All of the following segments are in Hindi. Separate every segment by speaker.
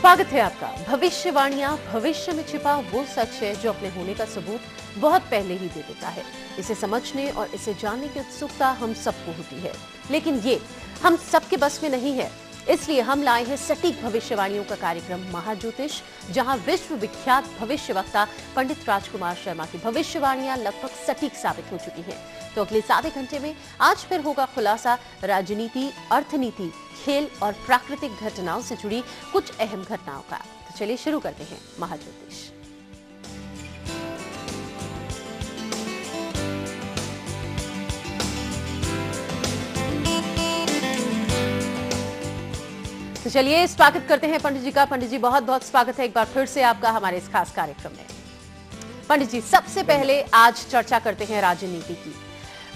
Speaker 1: स्वागत है आपका। भविष्यवाणियां भविष्य में छिपा वो सच है जो अपने होने का सबूत बहुत पहले ही दे देता है। इसे समझने और इसे जानने की उत्सुकता हम सबको होती है, लेकिन ये हम सबके बस में नहीं है। इसलिए हम लाए हैं सटीक भविष्यवाणियों का कार्यक्रम महाज्योतिष, जहां विश्व विख्यात भविष्यवक्ता पंडित राजकुमार शर्मा की भविष्यवाणियां लगभग सटीक साबित हो चुकी हैं। तो अगले आधे घंटे में आज फिर होगा खुलासा राजनीति, अर्थनीति, खेल और प्राकृतिक घटनाओं से जुड़ी कुछ अहम घटनाओं का। तो चलिए शुरू करते हैं महाज्योतिष। तो चलिए स्वागत करते हैं पंडित जी का। पंडित जी बहुत बहुत स्वागत है एक बार फिर से आपका हमारे इस खास कार्यक्रम में। पंडित जी सबसे पहले आज चर्चा करते हैं राजनीति की।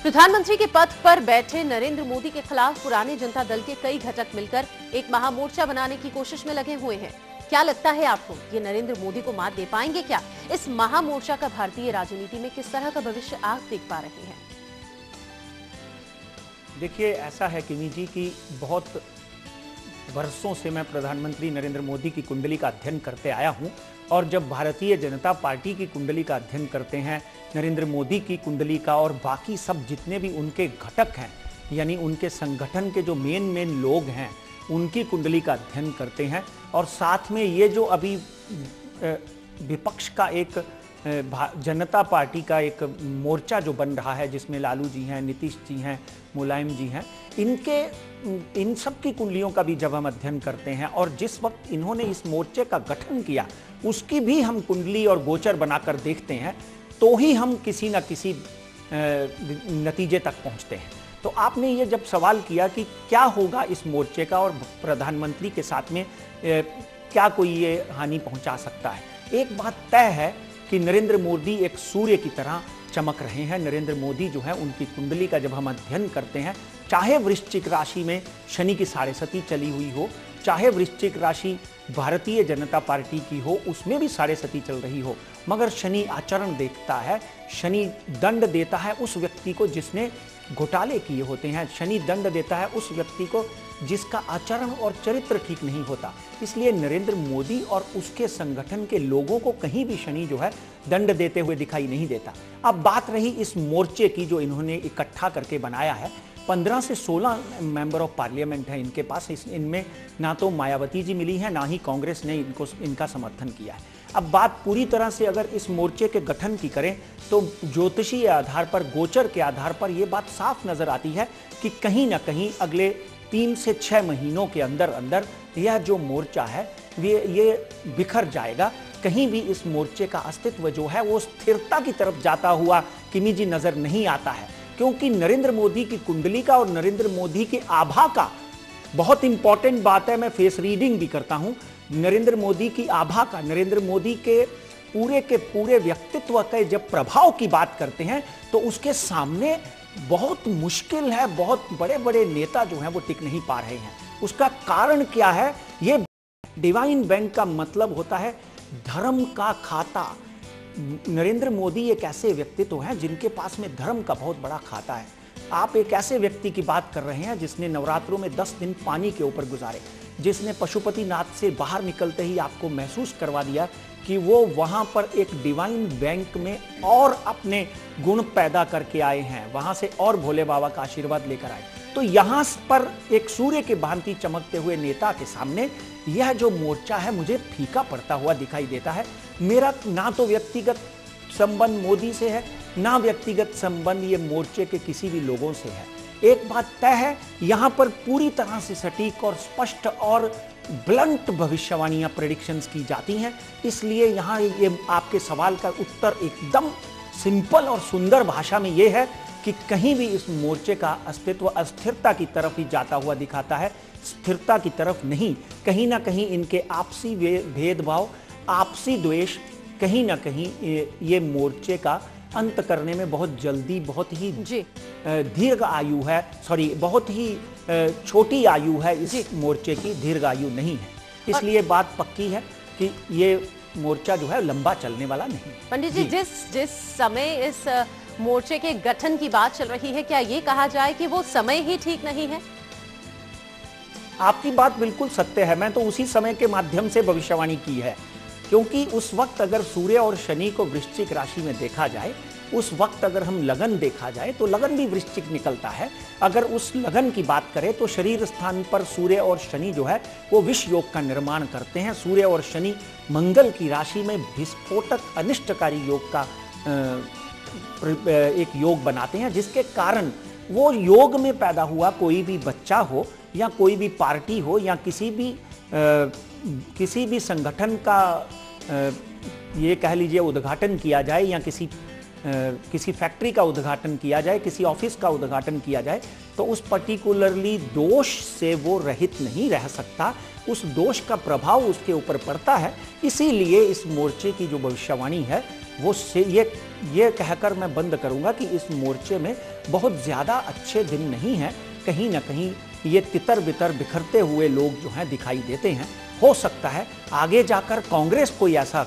Speaker 1: प्रधानमंत्री के पद पर बैठे नरेंद्र मोदी के खिलाफ पुराने जनता दल के कई घटक मिलकर एक महामोर्चा बनाने की कोशिश में लगे हुए हैं। क्या लगता है आपको, ये नरेंद्र मोदी को मात दे पाएंगे क्या? इस महामोर्चा का भारतीय राजनीति में किस तरह का भविष्य आप देख पा रहे हैं?
Speaker 2: देखिए, ऐसा है किमी जी की बहुत वर्षों से मैं प्रधानमंत्री नरेंद्र मोदी की कुंडली का अध्ययन करते आया हूं, और जब भारतीय जनता पार्टी की कुंडली का अध्ययन करते हैं, नरेंद्र मोदी की कुंडली का और बाकी सब जितने भी उनके घटक हैं, यानी उनके संगठन के जो मेन लोग हैं, उनकी कुंडली का अध्ययन करते हैं, और साथ में ये जो अभी विपक्ष का एक जनता पार्टी का एक मोर्चा जो बन रहा है, जिसमें लालू जी हैं, नीतीश जी हैं, मुलायम जी हैं, इन सब की कुंडलियों का भी जब हम अध्ययन करते हैं और जिस वक्त इन्होंने इस मोर्चे का गठन किया उसकी भी हम कुंडली और गोचर बनाकर देखते हैं, तो ही हम किसी न किसी नतीजे तक पहुंचते हैं। तो आपने ये जब सवाल किया कि क्या होगा इस मोर्चे का और प्रधानमंत्री के साथ में क्या कोई ये हानि पहुंचा सकता है, एक बात तय है कि नरेंद्र मोदी एक सूर्य की तरह चमक रहे हैं। नरेंद्र मोदी जो है, उनकी कुंडली का जब हम अध्ययन करते हैं, चाहे वृश्चिक राशि में शनि की साढ़ेसती चली हुई हो, चाहे वृश्चिक राशि भारतीय जनता पार्टी की हो, उसमें भी साढ़ेसती चल रही हो, मगर शनि आचरण देखता है, शनि दंड देता है उस व्यक्ति को जिसने घोटाले किए होते हैं, शनि दंड देता है उस व्यक्ति को जिसका आचरण और चरित्र ठीक नहीं होता। इसलिए नरेंद्र मोदी और उसके संगठन के लोगों को कहीं भी शनि जो है दंड देते हुए दिखाई नहीं देता। अब बात रही इस मोर्चे की जो इन्होंने इकट्ठा करके बनाया है, 15 से 16 मेंबर ऑफ पार्लियामेंट हैं इनके पास। इनमें ना तो मायावती जी मिली हैं, ना ही कांग्रेस ने इनका समर्थन किया है। अब बात पूरी तरह से अगर इस मोर्चे के गठन की करें तो ज्योतिषीय आधार पर, गोचर के आधार पर यह बात साफ नजर आती है कि कहीं ना कहीं अगले 3 से 6 महीनों के अंदर अंदर यह जो मोर्चा है ये बिखर जाएगा। कहीं भी इस मोर्चे का अस्तित्व जो है वो स्थिरता की तरफ जाता हुआ किमी जी नजर नहीं आता है, क्योंकि नरेंद्र मोदी की कुंडली का और नरेंद्र मोदी के आभा का बहुत इंपॉर्टेंट बात है। मैं फेस रीडिंग भी करता हूं। नरेंद्र मोदी की आभा का, नरेंद्र मोदी के पूरे व्यक्तित्व के जब प्रभाव की बात करते हैं तो उसके सामने बहुत मुश्किल है, बहुत बड़े बड़े नेता जो हैं वो टिक नहीं पा रहे हैं। उसका कारण क्या है? ये डिवाइन बैंक का मतलब होता है धर्म का खाता। नरेंद्र मोदी एक ऐसे व्यक्तित्व हैं जिनके पास में धर्म का बहुत बड़ा खाता है। आप एक ऐसे व्यक्ति की बात कर रहे हैं जिसने नवरात्रों में 10 दिन पानी के ऊपर गुजारे, जिसने पशुपतिनाथ से बाहर निकलते ही आपको महसूस करवा दिया कि वो वहां पर एक डिवाइन बैंक में और अपने गुण पैदा करके आए हैं, वहां से और भोले बाबा का आशीर्वाद लेकर आए। तो यहां पर एक सूर्य के भांति चमकते हुए नेता के सामने यह जो मोर्चा है मुझे फीका पड़ता हुआ दिखाई देता है। मेरा ना तो व्यक्तिगत संबंध मोदी से है, ना व्यक्तिगत संबंध ये मोर्चे के किसी भी लोगों से है। एक बात तय है, यहां पर पूरी तरह से सटीक और स्पष्ट और ब्लंट भविष्यवाणियां, प्रेडिक्शंस की जाती हैं। इसलिए यहां ये आपके सवाल का उत्तर एकदम सिंपल और सुंदर भाषा में ये है कि कहीं भी इस मोर्चे का अस्तित्व अस्थिरता की तरफ ही जाता हुआ दिखाता है, स्थिरता की तरफ नहीं। कहीं ना कहीं इनके आपसी भेदभाव, आपसी द्वेष कहीं ना कहीं ये मोर्चे का अंत करने में बहुत जल्दी, बहुत ही दीर्घ आयु है, बहुत ही छोटी आयु है इस मोर्चे की, दीर्घ आयु नहीं है। इसलिए बात पक्की है कि ये मोर्चा जो है लंबा चलने वाला नहीं।
Speaker 1: पंडित जी, जिस समय इस मोर्चे के गठन की बात चल रही है, क्या ये कहा जाए कि वो समय ही ठीक नहीं है?
Speaker 2: आपकी बात बिल्कुल सत्य है। मैं तो उसी समय के माध्यम से भविष्यवाणी की है, क्योंकि उस वक्त अगर सूर्य और शनि को वृश्चिक राशि में देखा जाए, उस वक्त अगर हम लगन देखा जाए तो लगन भी वृश्चिक निकलता है। अगर उस लगन की बात करें तो शरीर स्थान पर सूर्य और शनि जो है वो विष योग का निर्माण करते हैं। सूर्य और शनि मंगल की राशि में विस्फोटक अनिष्टकारी योग का एक योग बनाते हैं, जिसके कारण वो योग में पैदा हुआ कोई भी बच्चा हो या कोई भी पार्टी हो या किसी भी संगठन का ये कह लीजिए उद्घाटन किया जाए या किसी फैक्ट्री का उद्घाटन किया जाए, किसी ऑफिस का उद्घाटन किया जाए, तो उस पर्टिकुलरली दोष से वो रहित नहीं रह सकता। उस दोष का प्रभाव उसके ऊपर पड़ता है। इसीलिए इस मोर्चे की जो भविष्यवाणी है वो से ये कहकर मैं बंद करूंगा कि इस मोर्चे में बहुत ज़्यादा अच्छे दिन नहीं हैं। कहीं ना कहीं ये तितर बितर बिखरते हुए लोग जो हैं दिखाई देते हैं। हो सकता है आगे जाकर कांग्रेस कोई ऐसा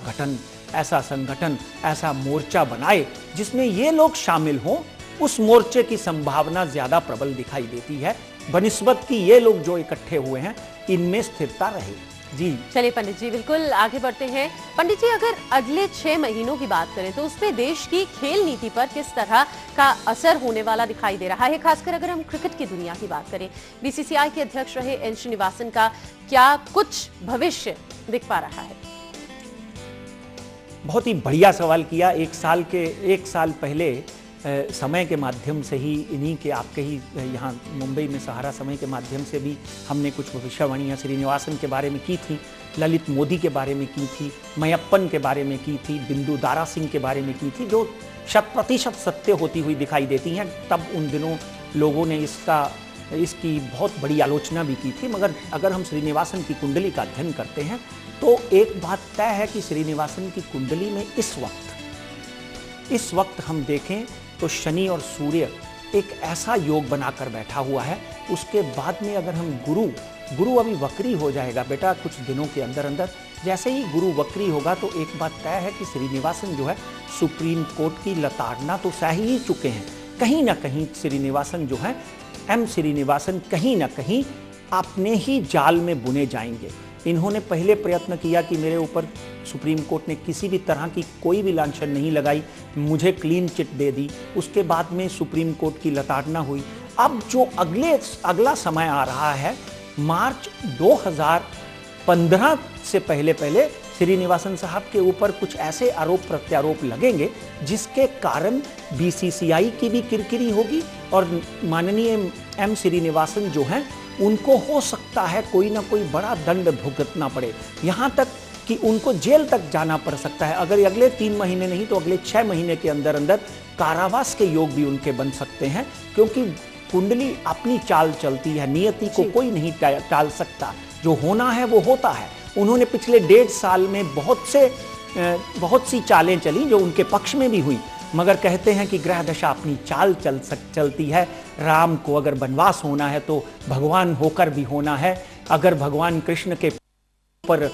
Speaker 2: संगठन, ऐसा मोर्चा बनाए जिसमें ये लोग शामिल हों। उस मोर्चे की संभावना ज्यादा प्रबल दिखाई देती है बनिस्बत कि ये लोग जो इकट्ठे हुए हैं इनमें स्थिरता रहे। जी
Speaker 1: चलिए पंडित जी, बिल्कुल आगे बढ़ते हैं। पंडित जी, अगर अगले 6 महीनों की बात करें तो उसमें देश की खेल नीति पर किस तरह का असर होने वाला दिखाई दे रहा है? खासकर अगर हम क्रिकेट की दुनिया की बात करें, बीसीसीआई के अध्यक्ष रहे एन श्रीनिवासन का क्या कुछ भविष्य दिख पा रहा है?
Speaker 2: बहुत ही बढ़िया सवाल किया। एक साल पहले समय के माध्यम से ही इन्हीं के आपके ही यहाँ मुंबई में सहारा समय के माध्यम से भी हमने कुछ भविष्यवाणियाँ श्रीनिवासन के बारे में की थी, ललित मोदी के बारे में की थी, मयप्पन के बारे में की थी, बिंदु दारा सिंह के बारे में की थी, जो 100% सत्य होती हुई दिखाई देती हैं। तब उन दिनों लोगों ने इसकी बहुत बड़ी आलोचना भी की थी। मगर अगर हम श्रीनिवासन की कुंडली का अध्ययन करते हैं तो एक बात तय है कि श्रीनिवासन की कुंडली में इस वक्त हम देखें तो शनि और सूर्य एक ऐसा योग बनाकर बैठा हुआ है। उसके बाद में अगर हम गुरु अभी वक्री हो जाएगा बेटा कुछ दिनों के अंदर अंदर। जैसे ही गुरु वक्री होगा तो एक बात तय है कि श्रीनिवासन जो है सुप्रीम कोर्ट की लताड़ना तो सह ही चुके हैं। कहीं ना कहीं श्रीनिवासन जो है श्रीनिवासन कहीं ना कहीं अपने ही जाल में बुने जाएंगे। इन्होंने पहले प्रयत्न किया कि मेरे ऊपर सुप्रीम कोर्ट ने किसी भी तरह की कोई भी लांछन नहीं लगाई, मुझे क्लीन चिट दे दी। उसके बाद में सुप्रीम कोर्ट की लताड़ना हुई। अब जो अगला समय आ रहा है मार्च 2015 से पहले श्रीनिवासन साहब के ऊपर कुछ ऐसे आरोप प्रत्यारोप लगेंगे जिसके कारण बीसीसीआई की भी किरकिरी होगी और माननीय एम श्रीनिवासन जो हैं उनको हो सकता है कोई ना कोई बड़ा दंड भुगतना पड़े, यहाँ तक कि उनको जेल तक जाना पड़ सकता है। अगर अगले 3 महीने नहीं तो अगले 6 महीने के अंदर अंदर कारावास के योग भी उनके बन सकते हैं, क्योंकि कुंडली अपनी चाल चलती है, नियति को कोई नहीं टाल सकता। जो होना है वो होता है। उन्होंने पिछले 1.5 साल में बहुत सी चालें चली जो उनके पक्ष में भी हुई, मगर कहते हैं कि ग्रह दशा अपनी चाल चलती है। राम को अगर वनवास होना है तो भगवान होकर भी होना है। अगर भगवान कृष्ण के ऊपर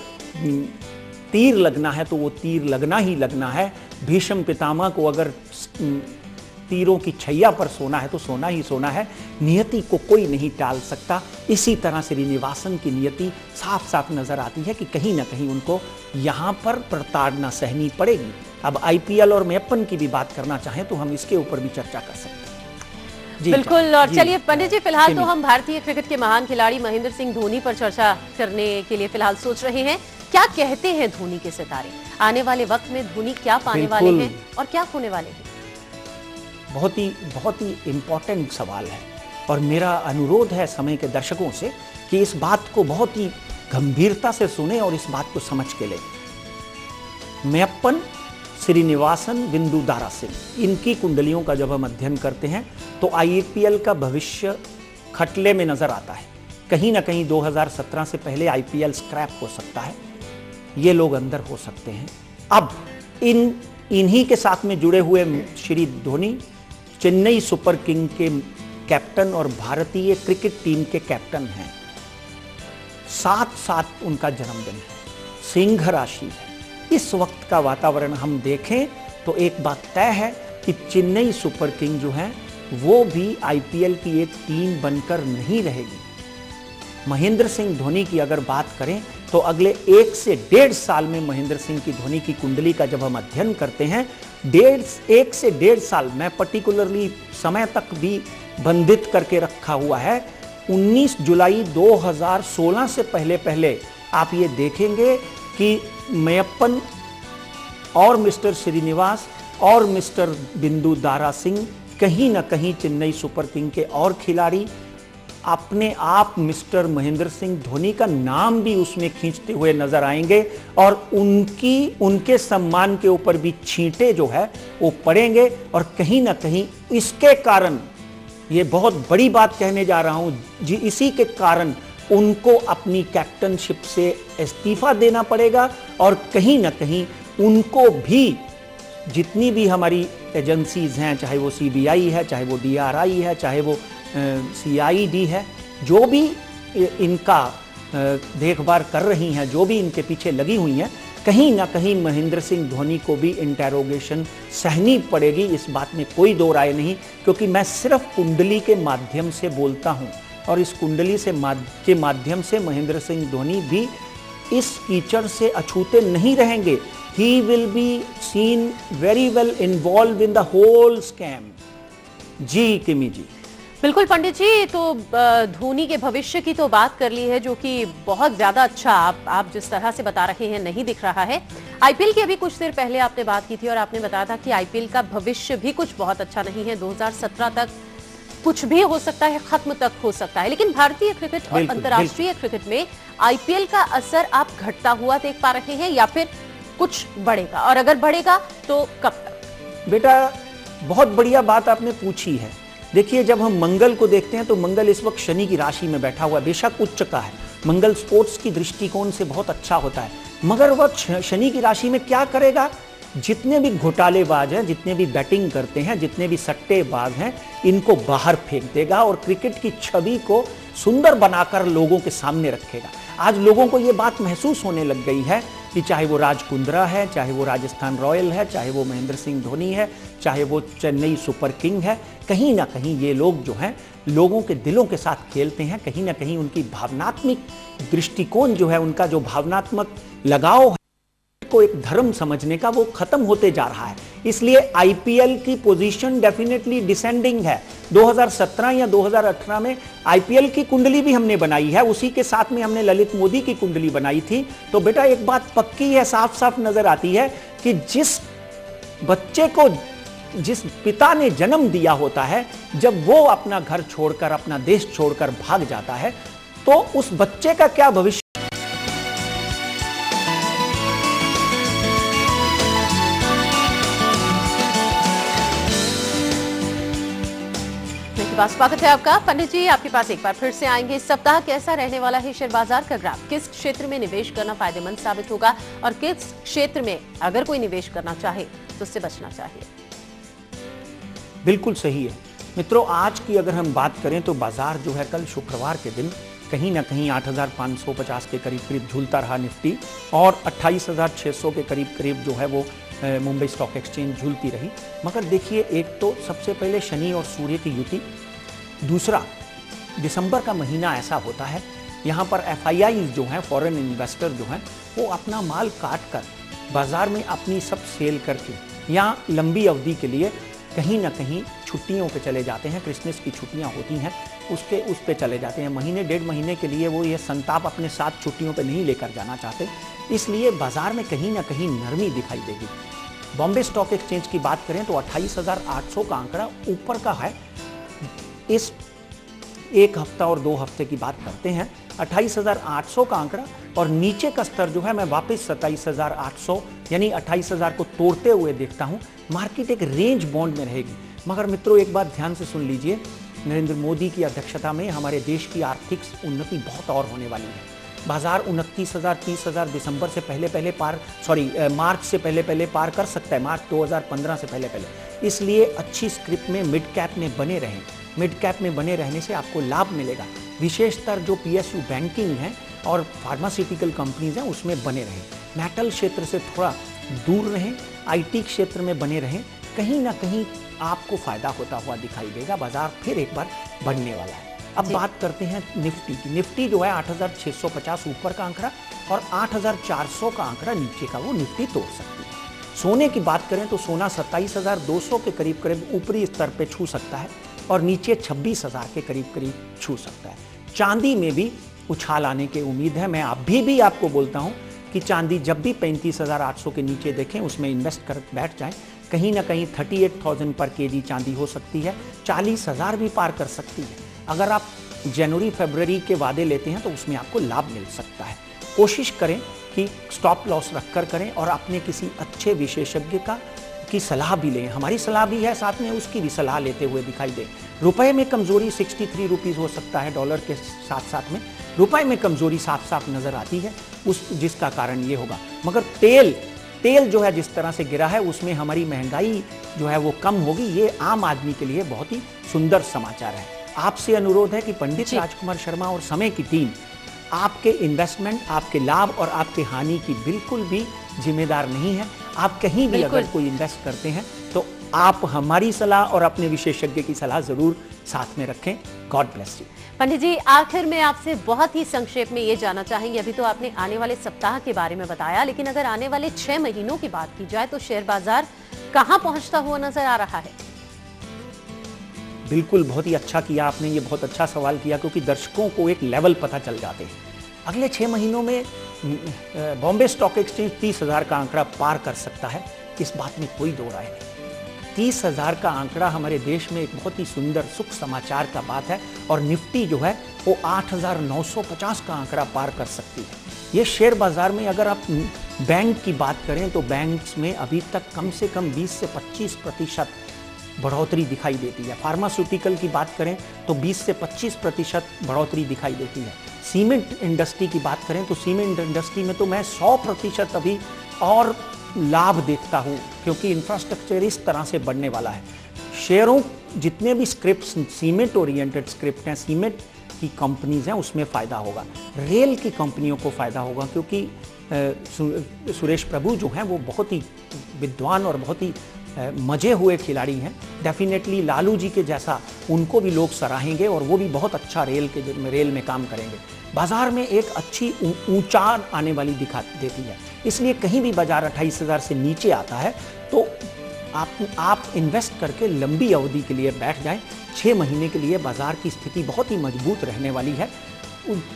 Speaker 2: तीर लगना है तो वो तीर लगना ही लगना है। भीष्म पितामह को अगर तीरों की छैया पर सोना है तो सोना ही सोना है। नियति को कोई नहीं टाल सकता। इसी तरह श्रीनिवासन की नियति साफ साफ नजर आती है कि कहीं ना कहीं उनको यहाँ पर प्रताड़ना सहनी पड़ेगी। अब आईपीएल और मेप्पन की भी बात करना चाहें तो हम इसके ऊपर भी चर्चा कर सकते हैं।
Speaker 1: बिल्कुल। और चलिए पंडित जी, फिलहाल तो हम भारतीय क्रिकेट के महान खिलाड़ी महेंद्र सिंह धोनी पर चर्चा करने के लिए फिलहाल सोच रहे हैं। क्या कहते हैं धोनी के सितारे? आने वाले वक्त में धोनी क्या पाने वाले हैं और क्या खोने वाले हैं?
Speaker 2: बहुत ही इम्पोर्टेंट सवाल है और मेरा अनुरोध है समय के दर्शकों से कि इस बात को बहुत ही गंभीरता से सुने और इस बात को समझ के लें। मेप्पन, श्रीनिवासन, बिंदु दारा सिंह, इनकी कुंडलियों का जब हम अध्ययन करते हैं तो आईपीएल का भविष्य खटले में नजर आता है। कहीं ना कहीं 2017 से पहले आईपीएल स्क्रैप हो सकता है, ये लोग अंदर हो सकते हैं। अब इन्हीं के साथ में जुड़े हुए श्री धोनी चेन्नई सुपर किंग के कैप्टन और भारतीय क्रिकेट टीम के कैप्टन हैं। 7/7 उनका जन्मदिन है, सिंह राशि है। इस वक्त का वातावरण हम देखें तो एक बात तय है कि चेन्नई सुपर किंग जो है वो भी आईपीएल की एक टीम बनकर नहीं रहेगी। महेंद्र सिंह धोनी की अगर बात करें तो अगले 1 से 1.5 साल में महेंद्र सिंह की धोनी की कुंडली का जब हम अध्ययन करते हैं, 1 से 1.5 साल मैं पर्टिकुलरली समय तक भी बंधित करके रखा हुआ है। 19 जुलाई 2016 से पहले आप ये देखेंगे कि मैयप्पन और मिस्टर श्रीनिवास और मिस्टर बिंदु दारा सिंह, कहीं ना कहीं चेन्नई सुपर किंग के और खिलाड़ी अपने आप मिस्टर महेंद्र सिंह धोनी का नाम भी उसमें खींचते हुए नजर आएंगे और उनके सम्मान के ऊपर भी छींटे जो है वो पड़ेंगे। और कहीं ना कहीं इसके कारण, ये बहुत बड़ी बात कहने जा रहा हूं जी, इसी के कारण उनको अपनी कैप्टनशिप से इस्तीफा देना पड़ेगा और कहीं ना कहीं उनको भी जितनी भी हमारी एजेंसीज हैं, चाहे वो सीबीआई है, चाहे वो डीआरआई है, चाहे वो सीआईडी है, जो भी इनका देखभाल कर रही हैं, जो भी इनके पीछे लगी हुई हैं, कहीं ना कहीं महेंद्र सिंह धोनी को भी इंटेरोगेशन सहनी पड़ेगी। इस बात में कोई दो राय नहीं, क्योंकि मैं सिर्फ कुंडली के माध्यम से बोलता हूं और इस कुंडली के माध्यम से महेंद्र सिंह धोनी भी इस कीचड़ से अछूते नहीं रहेंगे। He will be seen very well involved in the whole scam। जी किमी जी।
Speaker 1: बिल्कुल पंडित जी, तो धोनी के भविष्य की तो बात कर ली है, जो कि बहुत ज्यादा अच्छा आप जिस तरह से बता रहे हैं नहीं दिख रहा है। आईपीएल की अभी कुछ देर पहले आपने बात की थी और आपने बताया था कि आईपीएल का भविष्य भी कुछ बहुत अच्छा नहीं है। 2017 तक कुछ भी हो सकता है, खत्म तक हो सकता है, लेकिन भारतीय क्रिकेट और अंतर्राष्ट्रीय क्रिकेट में आईपीएल का असर आप घटता हुआ देख पा रहे हैं या फिर कुछ बढ़ेगा, और अगर बढ़ेगा तो कब तक?
Speaker 2: बेटा, बहुत बढ़िया बात आपने पूछी है। देखिए, जब हम मंगल को देखते हैं तो मंगल इस वक्त शनि की राशि में बैठा हुआ है, बेशक उच्च का है। मंगल स्पोर्ट्स की दृष्टिकोण से बहुत अच्छा होता है, मगर वह शनि की राशि में क्या करेगा? जितने भी घोटालेबाज हैं, जितने भी बैटिंग करते हैं, जितने भी सट्टेबाज हैं, इनको बाहर फेंक देगा और क्रिकेट की छवि को सुंदर बनाकर लोगों के सामने रखेगा। आज लोगों को यह बात महसूस होने लग गई है कि चाहे वो राज कुंद्रा है, चाहे वो राजस्थान रॉयल है, चाहे वो महेंद्र सिंह धोनी है, चाहे वो चेन्नई सुपर किंग है, कहीं ना कहीं ये लोग जो हैं लोगों के दिलों के साथ खेलते हैं। कहीं ना कहीं उनकी भावनात्मक दृष्टिकोण जो है, उनका जो भावनात्मक लगाव है को एक धर्म समझने का, वो खत्म होते जा रहा है। इसलिए आईपीएल की पोजीशन डेफिनेटली डिसेंडिंग है। 2017 या 2018 में आईपीएल की कुंडली भी हमने बनाई है, उसी के साथ में हमने ललित मोदी की कुंडली बनाई थी। तो बेटा, एक बात पक्की है, साफ साफ नजर आती है कि जिस बच्चे को जिस पिता ने जन्म दिया होता है, जब वो अपना घर छोड़कर, अपना देश छोड़कर भाग जाता है, तो उस बच्चे का क्या भविष्य।
Speaker 1: स्वागत है आपका। पंडित जी, आपके पास एक बार फिर से आएंगे। इस सप्ताह कैसा रहने वाला है शेयर बाजार का ग्राफ? किस क्षेत्र में निवेश करना फायदेमंद साबित होगा और किस क्षेत्र में अगर कोई निवेश करना चाहे तो उससे बचना चाहिए?
Speaker 2: बिल्कुल सही है मित्रों। आज की अगर हम बात करें तो बाजार जो है कल शुक्रवार के दिन कहीं ना कहीं 8,550 के करीब झूलता रहा निफ्टी, और 28,600 के करीब जो है वो मुंबई स्टॉक एक्सचेंज झूलती रही। मगर देखिए, एक तो सबसे पहले शनि और सूर्य की युति, दूसरा दिसंबर का महीना ऐसा होता है, यहाँ पर एफआईआई जो हैं, फॉरेन इन्वेस्टर जो हैं, वो अपना माल काट कर बाजार में अपनी सब सेल करके या लंबी अवधि के लिए कहीं ना कहीं छुट्टियों पे चले जाते हैं। क्रिसमस की छुट्टियां होती हैं, उस पे चले जाते हैं। महीने 1.5 महीने के लिए वो ये संताप अपने साथ छुट्टियों पे नहीं लेकर जाना चाहते, इसलिए बाजार में कहीं ना कहीं नरमी दिखाई देगी। बॉम्बे स्टॉक एक्सचेंज की बात करें तो 28,800 का आंकड़ा ऊपर का है। इस एक हफ्ता और 2 हफ्ते की बात करते हैं, 28,800 का आंकड़ा, और नीचे का स्तर जो है मैं वापस 27,800 यानी 28,000 को तोड़ते हुए देखता हूं। मार्केट एक रेंज बॉन्ड में रहेगी। मगर मित्रों, एक बात ध्यान से सुन लीजिए, नरेंद्र मोदी की अध्यक्षता में हमारे देश की आर्थिक उन्नति बहुत और होने वाली है। बाजार 29,000 30,000 दिसंबर से पहले मार्च से पहले पार कर सकता है, मार्च 2015 से पहले। इसलिए अच्छी स्क्रिप्ट में मिड कैप में बने रहें। मिड कैप में बने रहने से आपको लाभ मिलेगा। विशेषतर जो पीएसयू बैंकिंग है और फार्मास्यूटिकल कंपनीज हैं, उसमें बने रहें। मेटल क्षेत्र से थोड़ा दूर रहें, आईटी क्षेत्र में बने रहें। कहीं ना कहीं आपको फायदा होता हुआ दिखाई देगा। बाजार फिर एक बार बढ़ने वाला है। अब बात करते हैं निफ्टी की। निफ्टी जो है 8,650 ऊपर का आंकड़ा और 8,400 का आंकड़ा नीचे का, वो निफ्टी तोड़ सकती है। सोने की बात करें तो सोना 27,200 के करीब करीब ऊपरी स्तर पे छू सकता है और नीचे 26,000 के करीब करीब छू सकता है। चांदी में भी उछाल आने की उम्मीद है। मैं अभी भी आपको बोलता हूं कि चांदी जब भी 35,800 के नीचे देखें उसमें इन्वेस्ट कर बैठ जाएं। कहीं ना कहीं 38,000 पर केजी चांदी हो सकती है, 40,000 भी पार कर सकती है। अगर आप जनवरी फरवरी के वादे लेते हैं तो उसमें आपको लाभ मिल सकता है। कोशिश करें कि स्टॉप लॉस रखकर करें और अपने किसी अच्छे विशेषज्ञ की सलाह भी लें। हमारी सलाह भी है, साथ में उसकी भी सलाह लेते हुए दिखाई दे। रुपए में कमजोरी 63 रुपीस हो सकता है, डॉलर के साथ साथ में रुपए में कमजोरी साफ साफ नजर आती है, जिसका कारण ये होगा। मगर तेल जो है जिस तरह से गिरा है उसमें हमारी महंगाई जो है वो कम होगी। ये आम आदमी के लिए बहुत ही सुंदर समाचार है। आपसे अनुरोध है कि पंडित राजकुमार शर्मा और समय की टीम आपके इन्वेस्टमेंट, आपके लाभ और आपके हानि की बिल्कुल भी जिम्मेदार नहीं है। आप कहीं भी अगर कोई इन्वेस्ट करते हैं तो आप हमारी सलाह और अपने विशेषज्ञ की सलाह जरूर साथ में रखें। God bless you.
Speaker 1: Pandit ji, आखिर में आपसे बहुत ही संक्षेप में ये जानना चाहेंगे, अभी तो आपने आने वाले सप्ताह के बारे में बताया, लेकिन अगर आने वाले 6 महीनों की बात की जाए तो शेयर बाजार कहां पहुंचता हुआ नजर आ रहा है?
Speaker 2: बिल्कुल, बहुत ही अच्छा किया आपने, ये बहुत अच्छा सवाल किया, क्योंकि दर्शकों को एक लेवल पता चल जाते हैं। अगले 6 महीनों में बॉम्बे स्टॉक एक्सचेंज 30,000 का आंकड़ा पार कर सकता है, इस बात में कोई दो राय नहीं। 30,000 का आंकड़ा हमारे देश में एक बहुत ही सुंदर सुख समाचार का बात है। और निफ्टी जो है वो 8,950 का आंकड़ा पार कर सकती है। ये शेयर बाजार में अगर आप बैंक की बात करें तो बैंक्स में अभी तक कम से कम 20 से 25% बढ़ोतरी दिखाई देती है। फार्मास्यूटिकल की बात करें तो 20 से 25% बढ़ोतरी दिखाई देती है। सीमेंट इंडस्ट्री की बात करें तो सीमेंट इंडस्ट्री में तो मैं 100% अभी और लाभ देखता हूं, क्योंकि इंफ्रास्ट्रक्चर इस तरह से बढ़ने वाला है। शेयरों जितने भी स्क्रिप्ट्स सीमेंट ओरिएंटेड स्क्रिप्ट हैं, सीमेंट की कंपनीज हैं, उसमें फ़ायदा होगा। रेल की कंपनियों को फ़ायदा होगा, क्योंकि सुरेश प्रभु जो हैं वो बहुत ही विद्वान और बहुत ही मजे हुए खिलाड़ी हैं। डेफिनेटली लालू जी के जैसा उनको भी लोग सराहेंगे और वो भी बहुत अच्छा रेल में काम करेंगे। बाजार में एक अच्छी ऊंचाई आने वाली दिखा देती है। इसलिए कहीं भी बाजार 28,000 से नीचे आता है तो आप इन्वेस्ट करके लंबी अवधि के लिए बैठ जाएं। 6 महीने के लिए बाजार की स्थिति बहुत ही मजबूत रहने वाली है।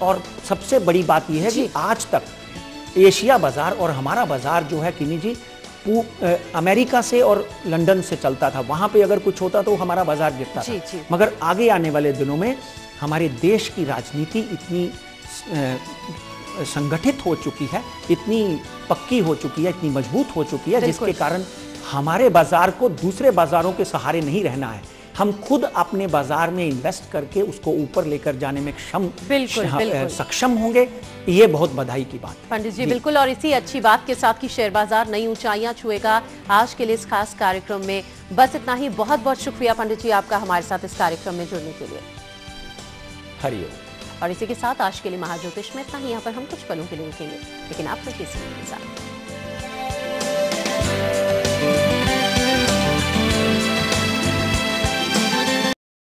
Speaker 2: और सबसे बड़ी बात यह है कि आज तक एशिया बाजार और हमारा बाजार जो है किनी जी अमेरिका से और लंदन से चलता था, वहां पे अगर कुछ होता तो हमारा बाजार गिरता था। मगर आगे आने वाले दिनों में हमारे देश की राजनीति इतनी संगठित हो चुकी है, इतनी पक्की हो चुकी है, इतनी मजबूत हो चुकी है, जिसके कारण हमारे बाजार को दूसरे बाजारों के सहारे नहीं रहना है। हम खुद अपने बाजार में इन्वेस्ट करके उसको ऊपर लेकर जाने में सक्षम होंगे। ये बहुत बधाई की बात है
Speaker 1: पंडित जी। बिल्कुल, और इसी अच्छी बात के साथ कि शेयर बाजार नई ऊंचाइयां छुएगा। आज के लिए इस खास कार्यक्रम में बस इतना ही। बहुत बहुत शुक्रिया पंडित जी आपका हमारे साथ इस कार्यक्रम में जुड़ने के लिए।
Speaker 2: हरिओम।
Speaker 1: और इसी के साथ आज के लिए महाज्योतिष में इतना ही। यहाँ पर हम कुछ पलों के लिए रुकेंगे, लेकिन आप फिर किसी के साथ।